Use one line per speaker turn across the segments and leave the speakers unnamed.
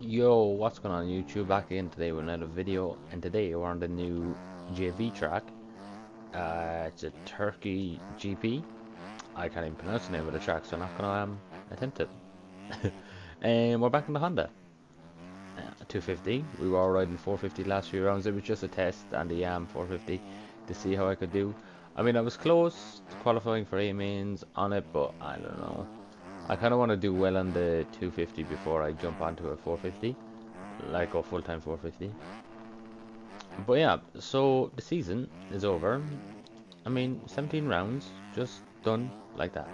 Yo, what's going on YouTube? Back again today with another video, and today we're on the new JV track. It's a Turkey GP. I can't even pronounce the name of the track, so I'm not gonna attempt it. And we're back in the Honda 250. We were all riding 450 last few rounds. It was just a test on the 450 to see how I could do. I mean, I was close to qualifying for A mains on it, but I don't know. I kind of want to do well on the 250 before I jump onto a 450, like a full-time 450. But yeah, so the season is over. I mean, 17 rounds just done like that.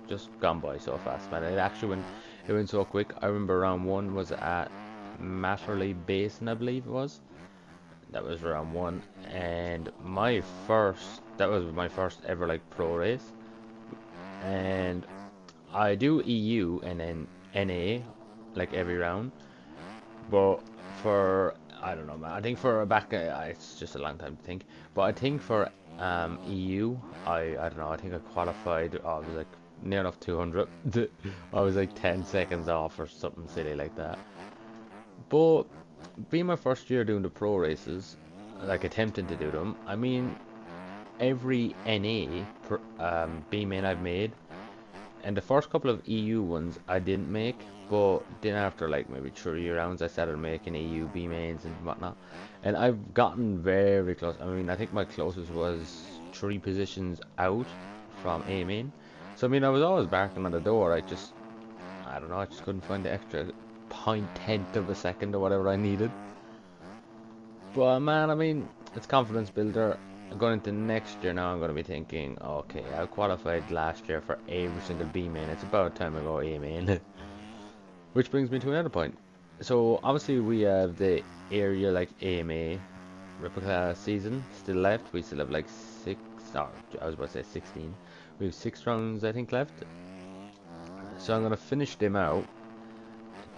Just gone by so fast, man. It went so quick. I remember round one was at Matterley Basin, I believe it was. That was round one, and that was my first ever like pro race. And I do EU and then NA like every round, but for I don't know, man. I think for back, it's just a long time to think. But I think for EU, I don't know. I think I qualified. I was like near enough 200. I was like 10 seconds off or something silly like that. But being my first year doing the pro races, like attempting to do them, I mean, every NA B main I've made, and the first couple of EU ones I didn't make, but then after like maybe 3 rounds I started making EU B mains and whatnot. And I've gotten very close. I mean, I think my closest was 3 positions out from A main. So I mean, I was always barking on the door. I don't know, I just couldn't find the extra point tenth of a second or whatever I needed. But man, I mean, it's confidence builder. Going into next year now, I'm going to be thinking, okay, I qualified last year for every single B main. It's about time I go A main. Which brings me to another point. So obviously we have the area like AMA replica season still left. We still have like six. No, I was about to say 16. We have 6 rounds I think left. So I'm gonna finish them out.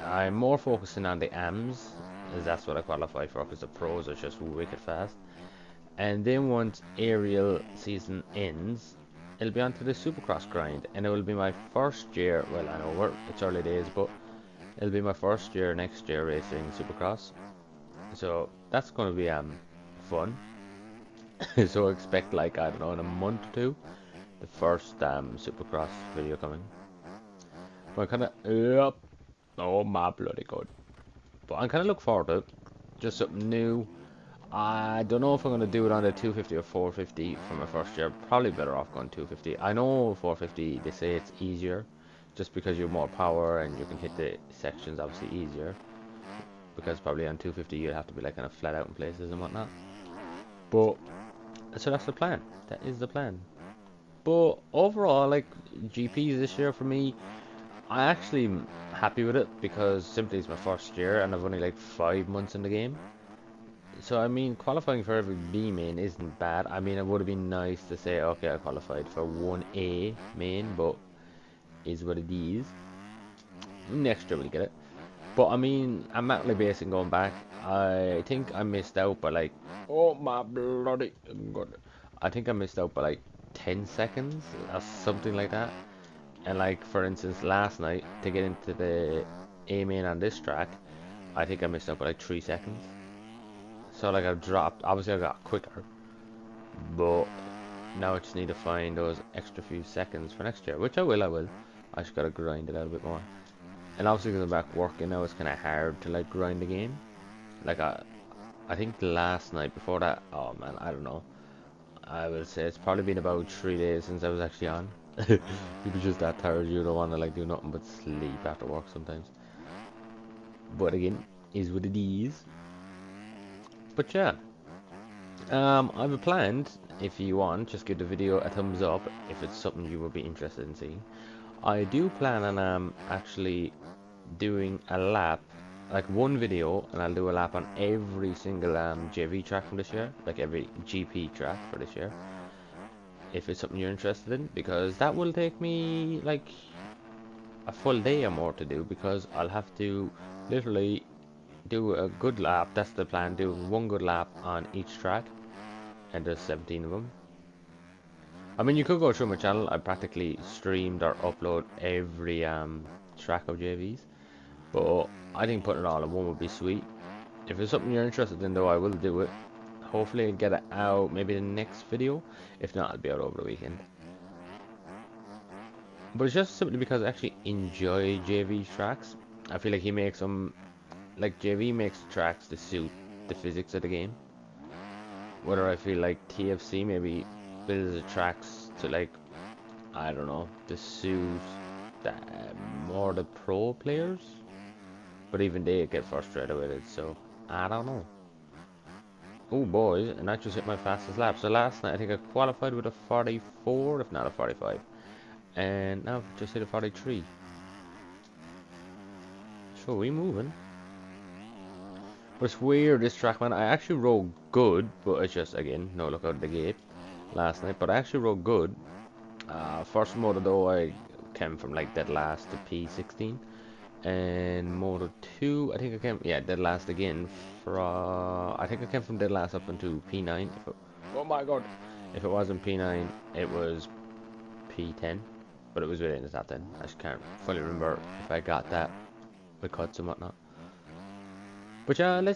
I'm more focusing on the AMs, as that's what I qualify for, because the pros are just wicked fast. And then once aerial season ends, it'll be onto the Supercross grind, and it will be my first year. Well, I know it's early days, but it'll be my first year next year racing Supercross. So that's going to be fun. So expect like I don't know in a month or two the first Supercross video coming. But I kind of yep. Oh my bloody god! But I'm kind of look forward to it. Just something new. I don't know if I'm gonna do it on the 250 or 450 for my first year. Probably better off going 250. I know 450 they say it's easier, just because you have more power and you can hit the sections obviously easier. Because probably on 250 you'd have to be like kind of flat out in places and whatnot. But so that's the plan. That is the plan. But overall, like GPs this year for me, I actually am happy with it because simply it's my first year and I've only like 5 months in the game. So I mean, qualifying for every B main isn't bad. I mean, it would have been nice to say, okay, I qualified for one A main, but is what it is. Next year we'll get it. But I mean, I'm actually basing going back. I think I missed out by like, oh my bloody god. I think I missed out by like 10 seconds or something like that. And like, for instance, last night to get into the A main on this track, I think I missed out by like 3 seconds. So like I've dropped, obviously I got quicker, but now I just need to find those extra few seconds for next year, which I will. I just gotta grind it out a bit more. And obviously because I'm back working now, it's kind of hard to like grind the game. Like I think last night before that, oh man, I don't know. I will say it's probably been about 3 days since I was actually on. You're just that tired, you don't want to like do nothing but sleep after work sometimes. But again, is what it is. But yeah, I've planned. If you want, just give the video a thumbs up if it's something you would be interested in seeing. I do plan on actually doing a lap, like one video, and I'll do a lap on every single JV track from this year, like every GP track for this year, if it's something you're interested in, because that will take me like a full day or more to do, because I'll have to literally do a good lap. That's the plan, do one good lap on each track, and there's 17 of them. I mean, you could go through my channel. I practically streamed or upload every track of JVs. But I think putting it all in one would be sweet. If it's something you're interested in, though, I will do it. Hopefully, I'll get it out maybe the next video. If not, it'll be out over the weekend. But it's just simply because I actually enjoy JV's tracks. I feel like he makes them, like JV makes tracks to suit the physics of the game. Whether I feel like TFC maybe builds the tracks to like, I don't know, to suit the, more the pro players. But even they get frustrated with it, so I don't know. Oh boys, and I just hit my fastest lap. So last night I think I qualified with a 44, if not a 45. And now I've just hit a 43. So we moving. But it's weird this track, man. I actually rode good, but it's just, again, no look out of the gate last night. But I actually rode good. First motor though, I came from like dead last to P16. And motor 2, I think I came, yeah, dead last again. I think I came from dead last up into P9. Oh my god. If it wasn't P9, it was P10. But it was within the top 10. I just can't fully remember if I got that with cuts and whatnot. But yeah,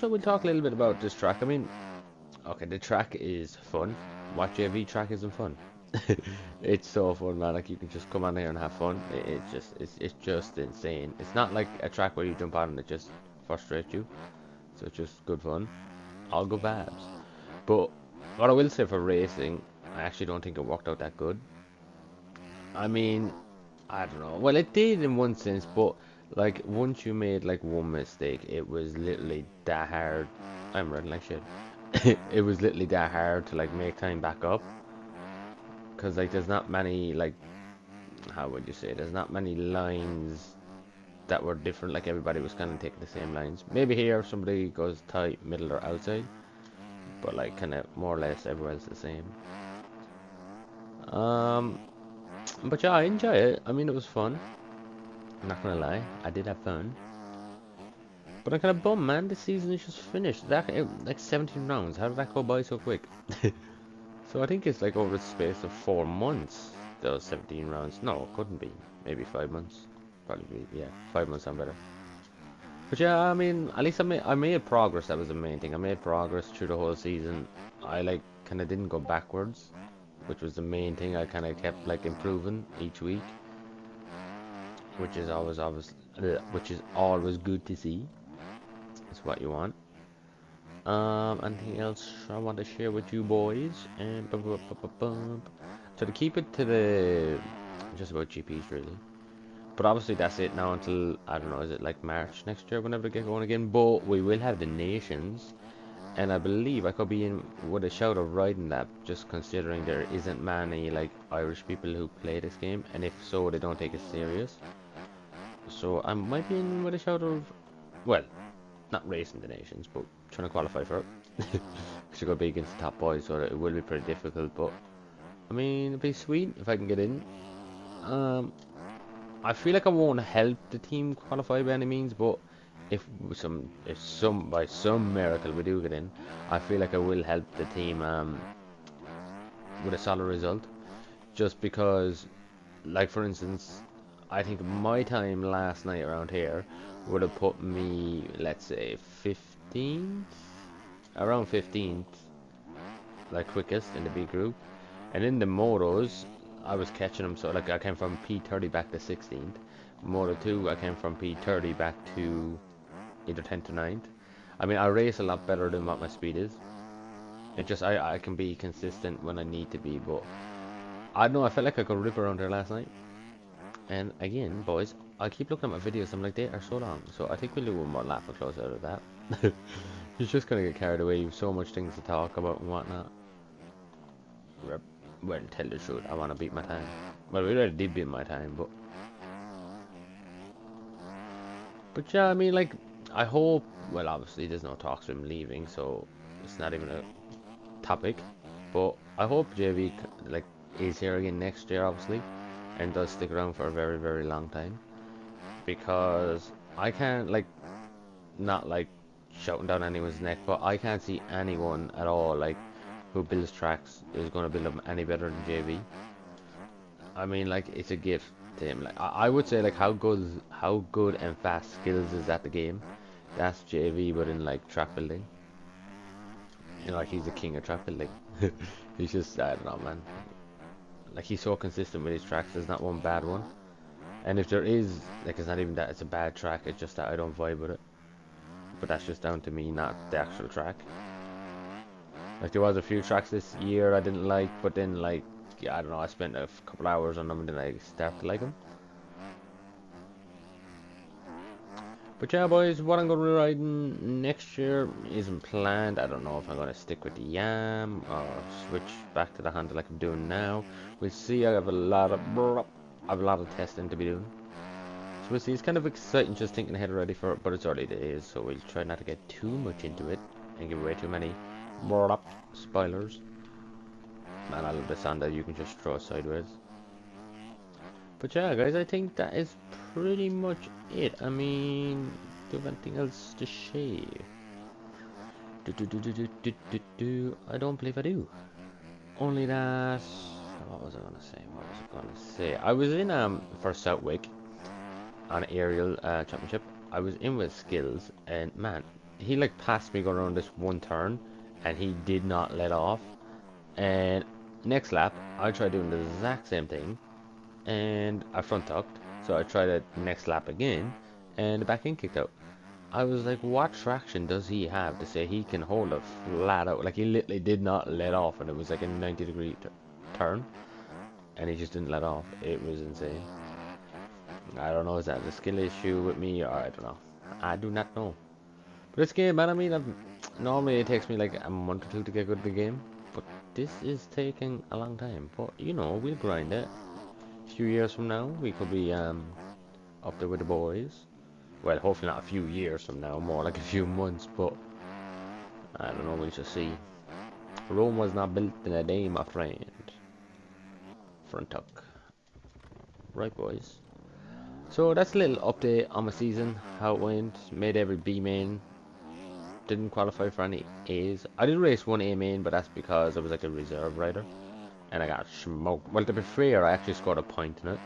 so we'll talk a little bit about this track. I mean, okay, the track is fun. What JV track isn't fun? It's so fun, man. Like you can just come on here and have fun. It's just insane. It's not like a track where you jump on and it just frustrates you. So it's just good fun. All good vibes. But what I will say for racing, I actually don't think it worked out that good. I mean, I don't know. Well, it did in one sense, but like once you made like one mistake, it was literally that hard. I'm running like shit. It was literally that hard to like make time back up. Cause like there's not many like, how would you say? There's not many lines that were different. Like everybody was kind of taking the same lines. Maybe here somebody goes tight, middle, or outside, but like kind of more or less everyone's the same. Um, but yeah, I enjoy it. I mean, it was fun. I'm not gonna lie, I did have fun. But I'm kind of bummed, man. The season is just finished. Like 17 rounds. How did that go by so quick? So I think it's like over the space of 4 months. Those 17 rounds. No, it couldn't be. Maybe 5 months. Probably be, yeah. 5 months sound better. But yeah, I mean, at least I made progress. That was the main thing. I made progress through the whole season. I like kind of didn't go backwards, which was the main thing. I kind of kept like improving each week, which is which is always good to see. It's what you want. Anything else I want to share with you boys? And so to keep it to the just about GPs really. But obviously that's it now until I don't know, is it like March next year whenever they get going again? But we will have the nations, and I believe I could be in with a shout of riding that, just considering there isn't many like Irish people who play this game, and if so, they don't take it serious. So I might be in with a shout of, well, not racing the nations, but trying to qualify for it. Because you got to be against the top boys, so it will be pretty difficult. But I mean, it'd be sweet if I can get in. I feel like I won't help the team qualify by any means, but if by some miracle we do get in, I feel like I will help the team with a solid result. Just because, like for instance, I think my time last night around here would have put me, let's say, 15th, around 15th, like quickest in the B group, and in the motos, I was catching them. So like I came from P30 back to 16th. Moto 2, I came from P30 back to either 10th or 9th. I mean, I race a lot better than what my speed is. It just I can be consistent when I need to be, but I don't know. I felt like I could rip around there last night. And again, boys, I keep looking at my videos. I'm like, they are so long. So I think we'll do one more lap and close out of that. You're just gonna get carried away. You've so much things to talk about and whatnot. Well, tell the truth, I want to beat my time. Well, we already did beat my time, but yeah, I mean, like, I hope. Well, obviously, there's no talks of him leaving, so it's not even a topic. But I hope JV like is here again next year, obviously, and does stick around for a very, very long time. Because I can't like not like shouting down anyone's neck, but I can't see anyone at all like who builds tracks is going to build them any better than JV. I mean, like, it's a gift. Damn, like I would say like how good and fast skills is at the game. That's JV, but in like track building. You know, like he's the king of track building. He's just I don't know, man. Like he's so consistent with his tracks. There's not one bad one. And if there is, like, it's not even that it's a bad track. It's just that I don't vibe with it. But that's just down to me, not the actual track. Like there was a few tracks this year I didn't like, but then like yeah, I don't know. I spent a couple hours on them and then I started to like them. But yeah, boys, what I'm going to be riding next year isn't planned. I don't know if I'm going to stick with the Yam or switch back to the Honda like I'm doing now. We'll see. I have a lot of testing to be doing. So we'll see. It's kind of exciting just thinking ahead already for it, but it's early days, so we'll try not to get too much into it and give away too many spoilers. Man, I love this Honda. You can just throw it sideways. But yeah, guys, I think that is pretty much it. I mean, do you have anything else to share? I don't believe I do. Only that. What was I gonna say? What was I gonna say? I was in for Southwick on aerial championship. I was in with skills, and man, he like passed me going around this one turn, and he did not let off. And next lap, I tried doing the exact same thing, and I front tucked. So I tried it next lap again, and the back end kicked out. I was like, what traction does he have to say he can hold a flat out? Like he literally did not let off, and it was like a 90-degree turn, and he just didn't let off. It was insane. I don't know, is that a skill issue with me, or I don't know. I do not know. But this game, man, I mean, normally it takes me like a month or two to get good at the game, but this is taking a long time. But you know, we'll grind it. A few years from now, we could be up there with the boys. Well, hopefully not a few years from now, more like a few months, but I don't know, we shall see. Rome was not built in a day, my friend. Front tuck. Right, boys. So that's a little update on my season, how it went. Made every B main. Didn't qualify for any A's. I did race one A main, but that's because I was like a reserve rider. And I got smoked. Well, to be fair, I actually scored a point in it.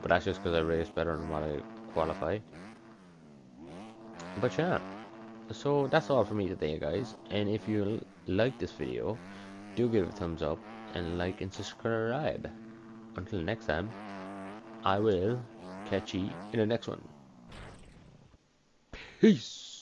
But that's just because I raced better than what I qualified. But yeah. So that's all for me today, guys. And if you like this video, do give it a thumbs up and like and subscribe. Until next time, I will catch you in the next one. Peace.